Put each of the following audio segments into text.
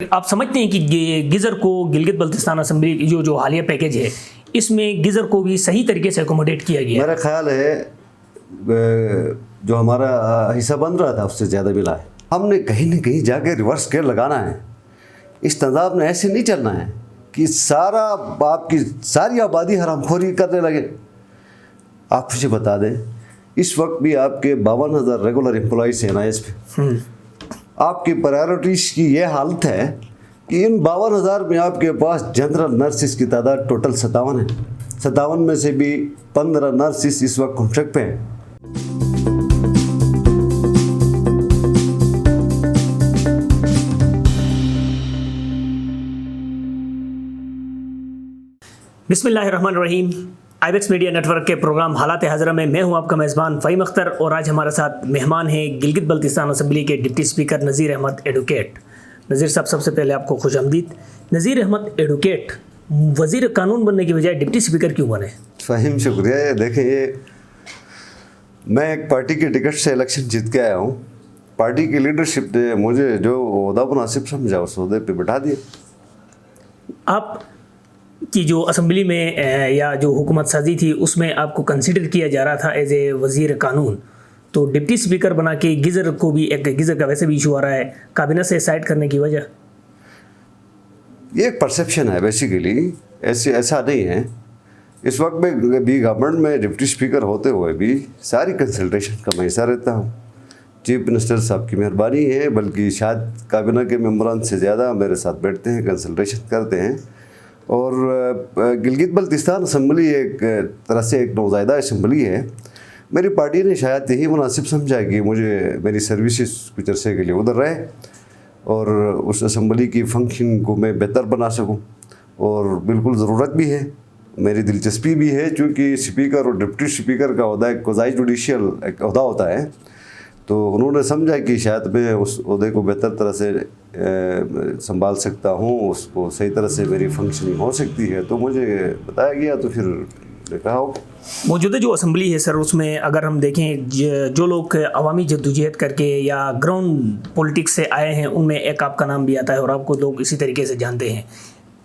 आप समझते हैं कि गिजर को गिलगित बल्तिस्तान असेंबली जो हालिया पैकेज है इसमें गिजर को भी सही तरीके से अकोमोडेट किया गया है? मेरा ख्याल है जो हमारा हिस्सा बन रहा था उससे ज़्यादा मिला है। हमने कहीं न कहीं जाके रिवर्स गेयर लगाना है। इस तंजाब में ऐसे नहीं चलना है कि आपकी सारी आबादी हरामखोरी करने लगे। आप मुझे बता दें, इस वक्त भी आपके 52,000 रेगुलर एम्प्लॉइज हैं NIS पे। आपकी प्रायोरिटीज़ की ये हालत है कि इन 52,000 में आपके पास जनरल नर्सिस की तादाद टोटल 57 है। 57 में से भी 15 नर्सिस इस वक्त कॉन्ट्रैक्ट पे हैं। बिस्मिल्लाहिर्रहमानिर्रहीम। आईबेक्स मीडिया नेटवर्क के प्रोग्राम हालात हज़रा में मैं हूं आपका मेज़बान फ़हीम अख्तर और आज हमारे साथ मेहमान हैं गिलगित बल्तिस्तान असेंबली के डिप्टी स्पीकर नज़ीर अहमद एडवोकेट। नज़ीर साहब, सबसे पहले आपको खुशामदीद। नज़ीर अहमद एडवोकेट वज़ीर कानून बनने की बजाय डिप्टी स्पीकर क्यों बने? फ़हीम, शुक्रिया। देखिए, मैं एक पार्टी की टिकट से इलेक्शन जीत के आया हूँ। पार्टी की लीडरशिप ने मुझे जो ओहदा मुनासिब समझा उस ओहदे पर बिठा दिया। आप कि जो असेंबली में या जो हुकूमत साजी थी उसमें आपको कंसिडर किया जा रहा था एज ए वज़ीर कानून, तो डिप्टी स्पीकर बना के गिजर को भी, एक गिजर का वैसे भी इशू आ रहा है, काबिनेट से साइड करने की वजह? ये एक परसेप्शन है बेसिकली, ऐसा नहीं है। इस वक्त में भी गवर्नमेंट में डिप्टी स्पीकर होते हुए भी सारी कंसल्टेशन का मैं हिस्सा रहता हूँ। चीफ मिनिस्टर साहब की मेहरबानी है, बल्कि शायद काबिना के मेम्बरान से ज़्यादा मेरे साथ बैठते हैं, कंसल्टेशन करते हैं। और गिलगित बल्तिस्तान असेंबली एक तरह से एक नौज़ायदा असेंबली है। मेरी पार्टी ने शायद यही मुनासिब समझा कि मुझे मेरी सर्विसेज कुछ अरसे के लिए उधर रहे और उस असेंबली की फंक्शन को मैं बेहतर बना सकूं। और बिल्कुल ज़रूरत भी है, मेरी दिलचस्पी भी है, चूँकि स्पीकर और डिप्टी स्पीकर का ओहदा एक क्वाज़ी जुडिशियल एक ओहदा होता है। तो उन्होंने समझा कि शायद मैं उस ओहदे को बेहतर तरह से संभाल सकता हूँ, उसको सही तरह से मेरी फंक्शनिंग हो सकती है, तो मुझे बताया गया। तो फिर देखा हो मौजूदा जो असेंबली है सर, उसमें अगर हम देखें जो लोग अवामी जद्दोजहद करके या ग्राउंड पॉलिटिक्स से आए हैं उनमें एक आपका नाम भी आता है और आपको लोग इसी तरीके से जानते हैं।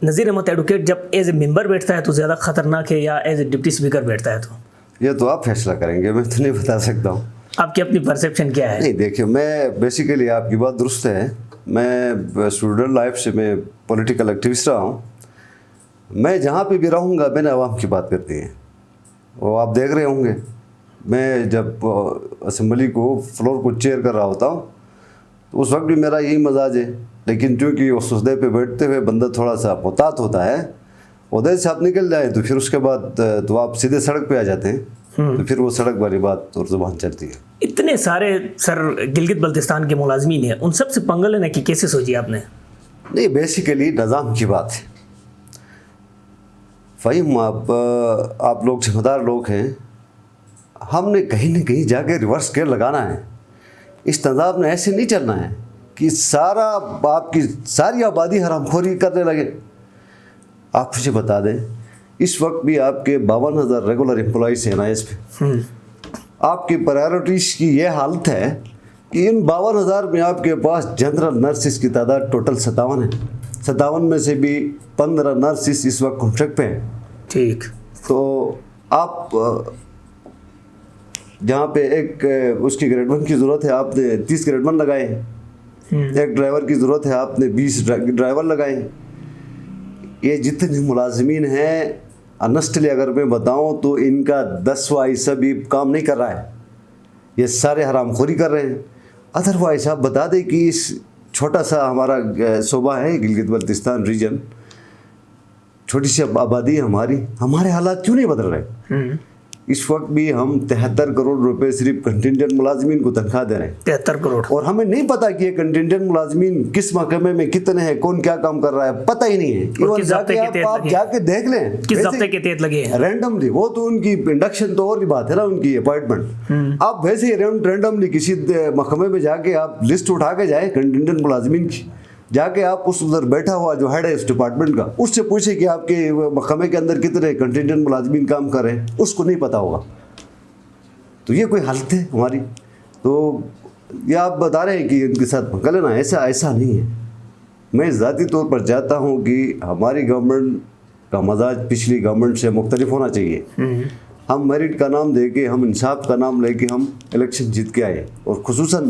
नज़ीर अहमद एडवोकेट जब एज ए मेंबर बैठता है तो ज़्यादा ख़तरनाक है या एज ए डिप्टी स्पीकर बैठता है? तो ये तो आप फैसला करेंगे, मैं तो नहीं बता सकता हूँ। आपकी अपनी परसेप्शन क्या है? नहीं, देखिए, मैं बेसिकली आपकी बात दुरुस्त है। मैं स्टूडेंट लाइफ से मैं पॉलिटिकल एक्टिविस्ट रहा हूँ। मैं जहाँ पे भी रहूँगा मैंने आवाम की बात करती है। वो आप देख रहे होंगे, मैं जब असेंबली को फ्लोर को चेयर कर रहा होता हूँ तो उस वक्त भी मेरा यही मजाज है। लेकिन चूँकि उस उहदे पे बैठते हुए बंदा थोड़ा सा मुहतात होता है, उहदे से आप निकल जाए तो फिर उसके बाद तो आप सीधे सड़क पे आ जाते हैं, तो फिर वो सड़क वाली बात और ज़ुबान चलती है। इतने सारे सर गिलगित बल्तिस्तान के मुलाजमीन हैं, उन सब से पंगा लेने की कैसे सोची आपने? नहीं, बेसिकली निज़ाम की बात है। फ़हीम, आप लोग जिम्मेदार लोग हैं। हमने कहीं न कहीं जाके रिवर्स गेयर लगाना है। इस तंजाब में ऐसे नहीं चलना है कि आपकी सारी आबादी हरामखोरी करने लगे। आप मुझे बता दें, इस वक्त भी आपके 52,000 रेगुलर एम्प्लॉइज हैं NIS पे। आपकी प्रायोरिटीज़ की ये हालत है कि इन 52,000 में आपके पास जनरल नर्सिस की तादाद टोटल 57 है। 57 में से भी 15 नर्सिस इस वक्त कॉन्ट्रैक्ट पे हैं। ठीक। तो आप जहाँ पे एक उसकी ग्रेड 1 की ज़रूरत है, आपने 30 ग्रेड 1 लगाए हैं। एक ड्राइवर की ज़रूरत है, आपने 20 ड्राइवर लगाए हैं। ये जितने मुलाजमीन हैं, ऑनेस्टली अगर मैं बताऊं तो इनका 10वां हिस्सा भी काम नहीं कर रहा है। ये सारे हरामखोरी कर रहे हैं। अदरवाइज आप बता दें कि इस छोटा सा हमारा सूबा है गिलगित बल्तिस्तान रीजन, छोटी सी आबादी है हमारे हालात क्यों नहीं बदल रहे? इस वक्त भी हम 73 करोड़ रुपए सिर्फ कंटिजेंट मुलाजमीन को तनख्वाह दे रहे हैं। 73 करोड़। और हमें नहीं पता कि ये कंटिजेंट मुलाजमीन किस महकमे में कितने हैं, कौन क्या काम कर रहा है, पता ही नहीं है। आप जाके देख लें किस हफ्ते के तहत लगे हैं रैंडमली। वो तो उनकी इंडक्शन तो और भी बात है ना, उनकी अपॉइंटमेंट। आप वैसे ही रैंडमली किसी महकमे में जाके आप लिस्ट उठा के जाए कंटिजेंट मुलाजमीन की, जाके आप उस उधर बैठा हुआ जो हेड है इस डिपार्टमेंट का, उससे पूछे कि आपके महकमे के अंदर कितने कंटिजेंट मुलाजमीन काम कर रहे हैं, उसको नहीं पता होगा। तो ये कोई हालत है हमारी? तो ये आप बता रहे हैं कि इनके साथ पंगा लेना, ऐसा नहीं है। मैं ज़ाती तौर पर चाहता हूँ कि हमारी गवर्नमेंट का मजाज पिछली गवर्नमेंट से मुख्तलिफ होना चाहिए। हम मेरिट का नाम दे के, हम इंसाफ का नाम लेके हम इलेक्शन जीत के आए, और खुसूसन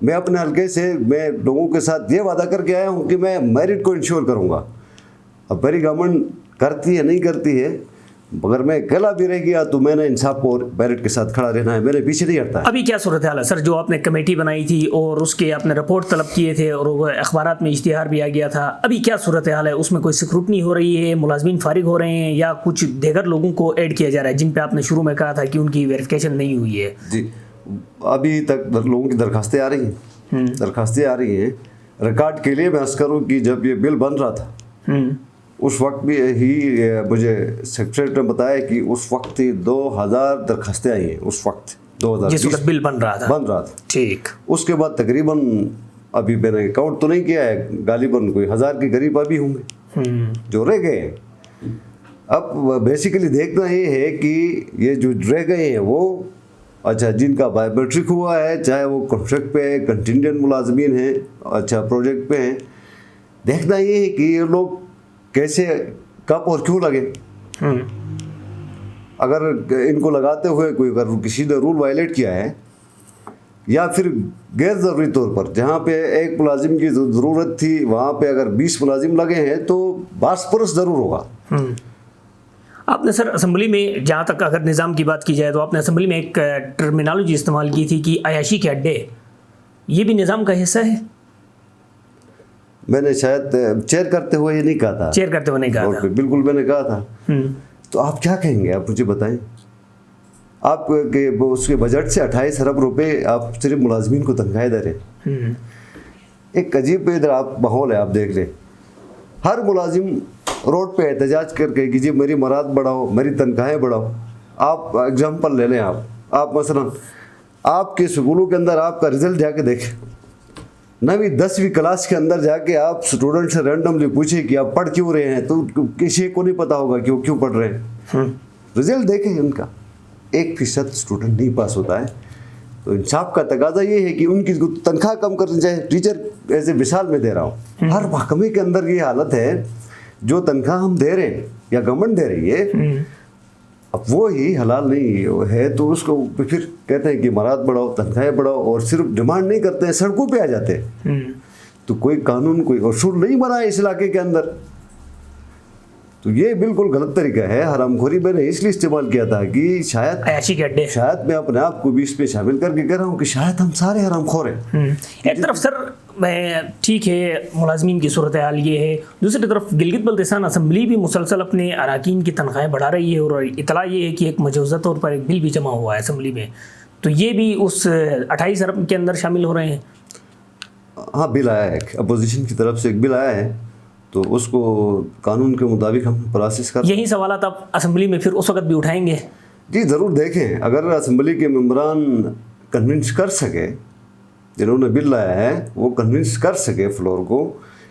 मैं अपने हल्के से मैं लोगों के साथ ये वादा करके आया हूँ कि मैं मेरिट को इंश्योर करूँगा। अब मेरी गवर्नमेंट करती है नहीं करती है, अगर मैं अकेला भी रह गया तो मैंने इंसाफ को मेरिट के साथ खड़ा रहना है, मेरे पीछे नहीं हटता है। अभी क्या सूरत हाल है सर? जो आपने कमेटी बनाई थी और उसके आपने रिपोर्ट तलब किए थे और वो अखबारात में इश्तिहार भी आ गया था, अभी क्या सूरत हाल है? उसमें कोई स्क्रूटनी हो रही है, मुलाजमीन फारिग हो रहे हैं, या कुछ देगर लोगों को ऐड किया जा रहा है जिन पे आपने शुरू में कहा था कि उनकी वेरिफिकेशन नहीं हुई है? जी, अभी तक लोगों की दरखास्तें आ रही हैं। रिकॉर्ड के लिए मैं अर्ज करूँ कि जब ये बिल बन रहा था उस वक्त भी ही मुझे सेक्रेटरी ने बताया कि उस वक्त ही 2000 दरखास्तें आई हैं। उस वक्त 2020 जिस वक्त बिल बन रहा था। ठीक। उसके बाद तकरीबन, अभी मैंने काउंट तो नहीं किया है, गालिबन कोई 1000 के करीब अभी होंगे जो रह गए हैं। अब बेसिकली देखना ये है कि ये जो रह गए हैं वो, अच्छा, जिनका बायोमेट्रिक हुआ है, चाहे वो कॉन्ट्रैक्ट पे है, कंटिजेंट मुलाजमीन हैं, अच्छा प्रोजेक्ट पे हैं, देखना ये है कि ये लोग कैसे, कब और क्यों लगे। अगर इनको लगाते हुए कोई अगर किसी ने रूल वायलेट किया है, या फिर गैर ज़रूरी तौर पर जहाँ पे एक मुलाजिम की ज़रूरत थी वहाँ पे अगर 20 मुलाजिम लगे हैं तो बासपुरस ज़रूर होगा। आपने सर असेंबली में, जहाँ तक अगर निज़ाम की बात की जाए तो आपने असेंबली में एक टर्मिनोलॉजी इस्तेमाल की थी कि अयाशी के अड्डे, ये भी निज़ाम का हिस्सा है? मैंने शायद चेयर करते हुए ये नहीं कहा था। चेयर करते हुए नहीं कहा था? बिल्कुल मैंने कहा था। तो आप क्या कहेंगे, आप मुझे बताएं। आप के उसके बजट से 28 अरब रुपए आप सिर्फ मुलाजमीन को तनख्वाहें दे रहे। एक अजीब इधर आप माहौल है, आप देख लें। हर मुलाजिम रोड पे एहतजाज करके कि जी मेरी मराद बढ़ाओ, मेरी तनख्वाहें बढ़ाओ। आप एग्जाम्पल ले लें, आप मसलन आपके स्कूलों के अंदर आपका रिजल्ट जाके देखें, 9वीं 10वीं क्लास के अंदर जाके आप स्टूडेंट से रैंडमली पूछे कि आप पढ़ क्यों रहे हैं, तो किसी को नहीं पता होगा कि वो क्यों पढ़ रहे हैं। रिजल्ट देखें उनका, 1% स्टूडेंट नहीं पास होता है। तो इंसाफ का तकाजा ये है कि उनकी तनख्वाह कम करनी चाहिए। टीचर ऐसे मिसाल में दे रहा हूँ, हर महकमे के अंदर ये हालत है, जो तनख्वाह हम दे रहे हैं या गवर्नमेंट दे रही है, अब वो ही हलाल नहीं है तो उसको फिर कहते हैं कि मराद बढ़ाओ, तनख्वाहें बढ़ाओ, और सिर्फ डिमांड नहीं करते हैं, सड़कों पे आ जाते हैं। तो कोई कानून, कोई उसूल नहीं बना है इस इलाके के अंदर। तो ये बिल्कुल गलत तरीका है। हरामखोरी मैंने इसलिए इस्तेमाल किया था कि शायद मैं अपने आप को भी इसमें शामिल करके कह रहा हूँ कि शायद हम सारे हरामखोर हैं। एक तरफ सर मैं ठीक है, मुलाजमीन की सूरत हाल ये है, दूसरी तरफ गिलगित बल्तिस्तान असेंबली भी मुसलसल अपने अरकान की तनख्वाहें बढ़ा रही है, और इतला ये है कि एक मजूज़ा तौर पर एक बिल भी जमा हुआ है असेंबली में, तो ये भी उस 28 अरब के अंदर शामिल हो रहे हैं। हाँ, बिल आया है, अपोजिशन की तरफ से एक बिल आया है, तो उसको कानून के मुताबिक हम प्रोसेस कर। यही सवाल आप असेंबली में फिर उस वक्त भी उठाएंगे? जी ज़रूर। देखें, अगर असेंबली के मेंबरान कन्विंस कर सके, जिन्होंने बिल लाया है वो कन्विंस कर सके फ्लोर को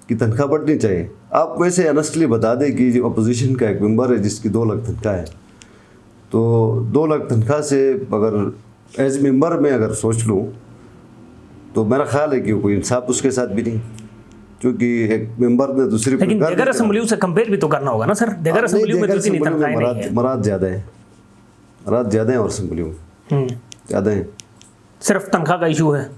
कि तनख्वाह बढ़नी चाहिए। आप वैसे ऑनेस्टली बता दें कि जो अपोजिशन का एक मेंबर है जिसकी 2 लाख तनख्वाह है, तो 2 लाख तनख्वाह से अगर एज मेंबर में अगर सोच लूँ तो मेरा ख्याल है कि कोई इंसाफ उसके साथ भी नहीं, क्योंकि एक मेंबर ने दूसरी, लेकिन देगर असेंबलियों से कंपेयर भी तो करना होगा ना सर। देगर असेंबलियों में कितनी तनख्वाहें नहीं है? मराद ज़्यादा है, और असेंबलियों में ज़्यादा है। सिर्फ तनख्वाह का इशू है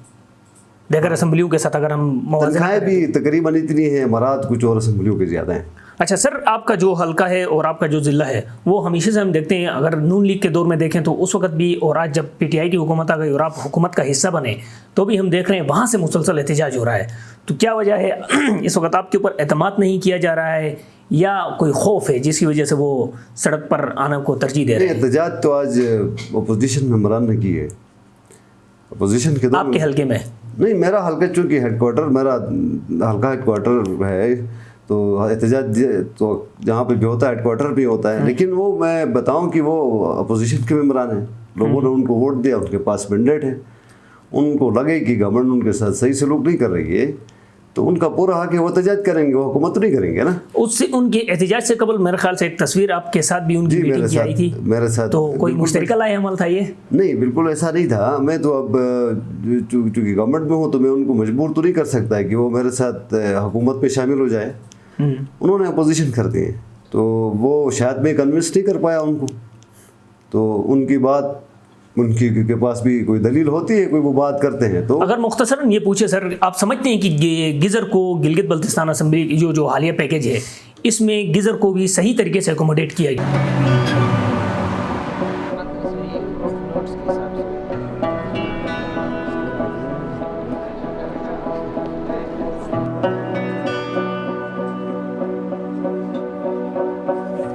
देगर असेंबलियों के साथ? अगर हम तनख्वाहें भी तकरीबन इतनी है, मराद कुछ और असेंबलियों के ज़्यादा हैं। अच्छा सर, आपका जो हल्का है और आपका जो ज़िला है वो हमेशा से हम देखते हैं, अगर नून लीग के दौर में देखें तो उस वक्त भी, और आज जब पीटीआई की हुकूमत आ गई और आप हुकूमत का हिस्सा बने, तो भी हम देख रहे हैं वहाँ से मुसलसल एहतजाज हो रहा है। तो क्या वजह है? इस वक्त आपके ऊपर एतमाद नहीं किया जा रहा है या कोई खौफ है जिसकी वजह से वो सड़क पर आने को तरजीह दे रहे हैं? एहतजाज तो आज अपोजिशन मेंबरान ने की है। अपोजिशन के दौर आपके हल्के में नहीं, मेरा हल्का चूँकि हेडक्वार्टर, मेरा हल्का हेडक्वार्टर है, तो एहतजाज तो जहाँ पे भी होता है हेडक्वार्टर भी होता है। लेकिन वो मैं बताऊं कि वो अपोजिशन के मेंबरान हैं, लोगों ने उनको वोट दिया, उनके पास मैंडेट है, उनको लगे कि गवर्नमेंट उनके साथ सही सलूक नहीं कर रही है, तो उनका पूरा हक है, वो एहतजाज करेंगे, वो हुकूमत तो नहीं करेंगे ना। उससे उनके एहतजाज से कबल मेरे ख्याल से एक तस्वीर आपके साथ भी उनकी मीटिंग की आई थी, मेरे साथ तो कोई मुश्तरका लाए अमल था ये? नहीं, बिल्कुल ऐसा नहीं था। मैं तो अब चूँकि गवर्नमेंट में हूँ तो मैं उनको मजबूर तो नहीं कर सकता है कि वो मेरे साथ हुकूमत में शामिल हो जाए। उन्होंने अपोजिशन कर दी है, तो वो शायद मैं कन्विंस नहीं कर पाया उनको। तो उनकी बात, उनकी के पास भी कोई दलील होती है, कोई वो बात करते हैं। तो अगर मुख्तसरन ये पूछे सर, आप समझते हैं कि गिज़र को गिलगित बल्तिस्तान असम्बली जो हालिया पैकेज है, इसमें गिज़र को भी सही तरीके से एकोमोडेट किया गया?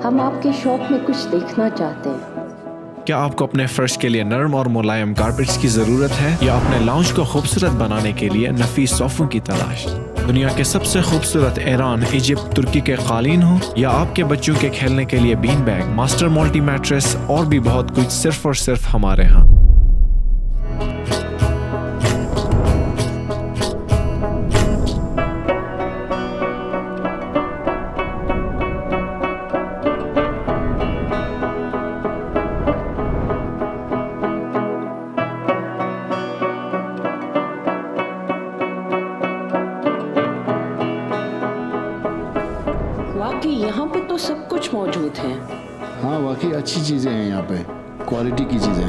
हम आपके शॉप में कुछ देखना चाहते हैं। क्या आपको अपने फर्श के लिए नरम और मुलायम कारपेट्स की ज़रूरत है, या अपने लाउंज को खूबसूरत बनाने के लिए नफीस सोफ़ों की तलाश? दुनिया के सबसे खूबसूरत ईरान, इजिप्ट, तुर्की के कालीन हो, या आपके बच्चों के खेलने के लिए bean bag, master multi mattress और भी बहुत कुछ सिर्फ और सिर्फ हमारे यहाँ। वाकई यहाँ पे तो सब कुछ मौजूद है। हाँ, वाकई अच्छी चीज़ें हैं यहाँ पे, क्वालिटी की चीज़ें।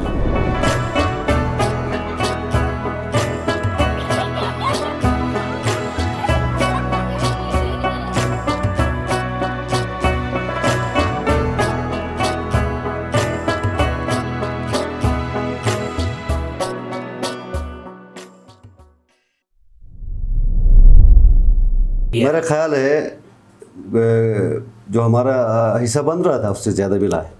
मेरा ख्याल है जो हमारा हिस्सा बन रहा था उससे ज़्यादा मिला है,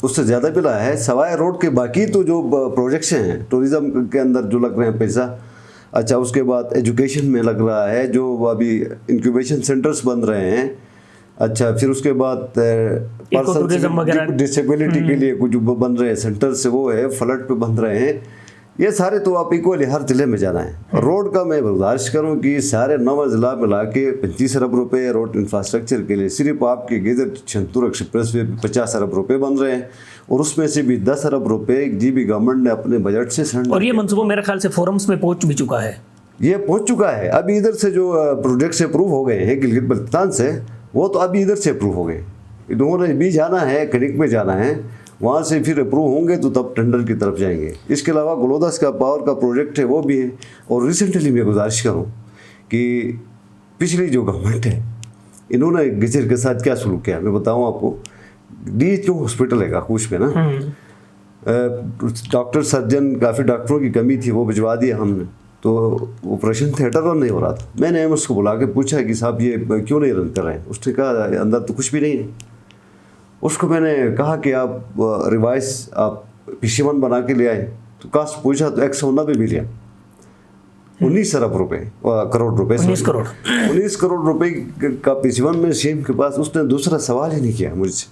उससे ज़्यादा मिला है। सवाए रोड के बाकी तो जो प्रोजेक्ट्स हैं टूरिज़्म के अंदर जो लग रहे हैं पैसा, अच्छा उसके बाद एजुकेशन में लग रहा है, जो अभी इंक्यूबेशन सेंटर्स बन रहे हैं, अच्छा फिर उसके बाद पर्सन डिसेबिलिटी के लिए कुछ बन रहे हैं सेंटर्स, वो है फ्लड पे बन रहे हैं। ये सारे तो आप इक्वली हर ज़िले में जाना है। रोड का मैं गुजारिश करूं कि सारे 9 ज़िला मिला के 25 अरब रुपये रोड इंफ्रास्ट्रक्चर के लिए सिर्फ आपके गिदर छंतूर एक्सप्रेस वे 50 अरब रुपये बन रहे हैं, और उसमें से भी 10 अरब रुपये जीबी गवर्नमेंट ने अपने बजट से सेंड, और ये मंसूबा मेरे ख्याल से फोरम्स में पहुंच भी चुका है। ये पहुंच चुका है। अभी इधर से जो प्रोजेक्ट्स अप्रूव हो गए हैं गिलगित बल्तिस्तान से, वो तो अभी इधर से अप्रूव हो गए। इन्होंने भी जाना है, खनिक में जाना है, वहाँ से फिर अप्रूव होंगे तो तब टेंडर की तरफ जाएंगे। इसके अलावा ग्लोदस का पावर का प्रोजेक्ट है वो भी है। और रिसेंटली मैं गुजारिश करूँ कि पिछली जो गवर्नमेंट है इन्होंने गिजर के साथ क्या सलूक किया, मैं बताऊँ आपको। DHO हॉस्पिटल है काकूश में ना, डॉक्टर सर्जन, काफ़ी डॉक्टरों की कमी थी, वो भिजवा दिया हमने, तो ऑपरेशन थिएटर रन नहीं हो रहा था। मैंने उसको बुला के पूछा कि साहब ये क्यों नहीं रन कर रहे हैं? उसने कहा अंदर तो कुछ भी नहीं है। उसको मैंने कहा कि आप रिवाइस आप PC1 बना के ले आए, तो कास्ट पूछा तो 190 मिलियन 19 अरब रुपये, करोड़ रुपए, 19 करोड़ रुपए का PC1 में सीएम के पास। उसने दूसरा सवाल ही नहीं किया मुझसे।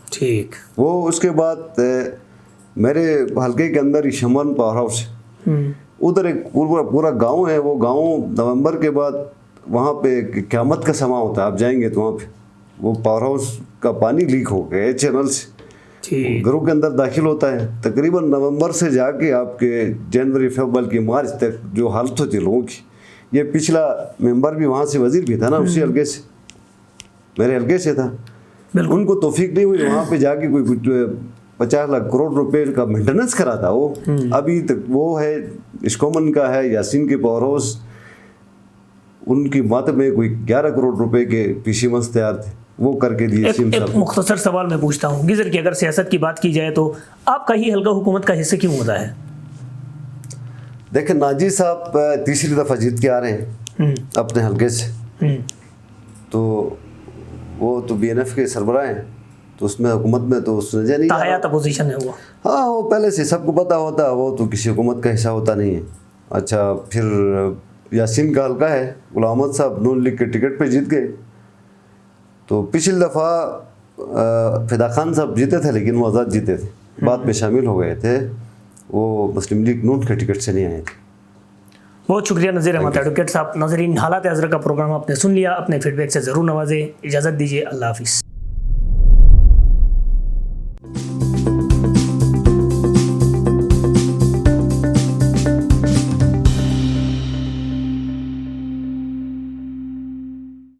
ठीक, वो उसके बाद मेरे हल्के के अंदर ही शमन पावर हाउस है, उधर एक पूरा गांव है। वो गांव नवंबर के बाद वहाँ पे क़यामत का समा होता है, आप जाएंगे तो वहाँ पे वो पावर हाउस का पानी लीक हो गया है चैनल से, घरों के अंदर दाखिल होता है। तकरीबन नवंबर से जाके आपके जनवरी फरवरी की मार्च तक जो हालत होती है लोगों की। ये पिछला मेंबर भी वहाँ से वजीर भी था ना, उसी हल्के से, मेरे हल्के से था। उनको तौफीक नहीं हुई वहाँ पे जाके कोई 50 लाख करोड़ रुपए का मेंटेनेंस करा था। वो अभी तक वो है, इस्कोमन का है, यासीन के पावर हाउस, उनकी मात में कोई 11 करोड़ रुपए के PC1 तैयार थे, वो करके दिए। एक मुख्तसर सवाल मैं पूछता हूँ, गिजर की अगर सियासत की बात की जाए तो आपका ही हल्का हुकूमत का हिस्सा क्यों होता है? देखें, नाजी साहब तीसरी दफ़ा जीत के आ रहे हैं अपने हल्के से, तो वो तो BNF के सरबराह हैं, तो उसमें हुकूमत में तो उसने नहीं, ताहयात अपोजिशन है वो। हाँ, वो पहले से सबको पता होता है, वो तो किसी हुकूमत का हिस्सा होता नहीं है। अच्छा, फिर यासीन का हल्का है, गुलाम अहमद साहब नून लीग के टिकट पे जीत गए। तो पिछली दफ़ा फिदा खान साहब जीते थे, लेकिन वो आज़ाद जीते थे, बाद में शामिल हो गए थे, वो मुस्लिम लीग नून के टिकट से नहीं आए थे। बहुत शुक्रिया नज़ीर अहमद एडवोकेट साहब। नाज़रीन, हालात हज़रा का प्रोग्राम आपने सुन लिया, अपने फीडबैक से ज़रूर नवाजें। इजाज़त दीजिए, अल्लाह हाफिज़।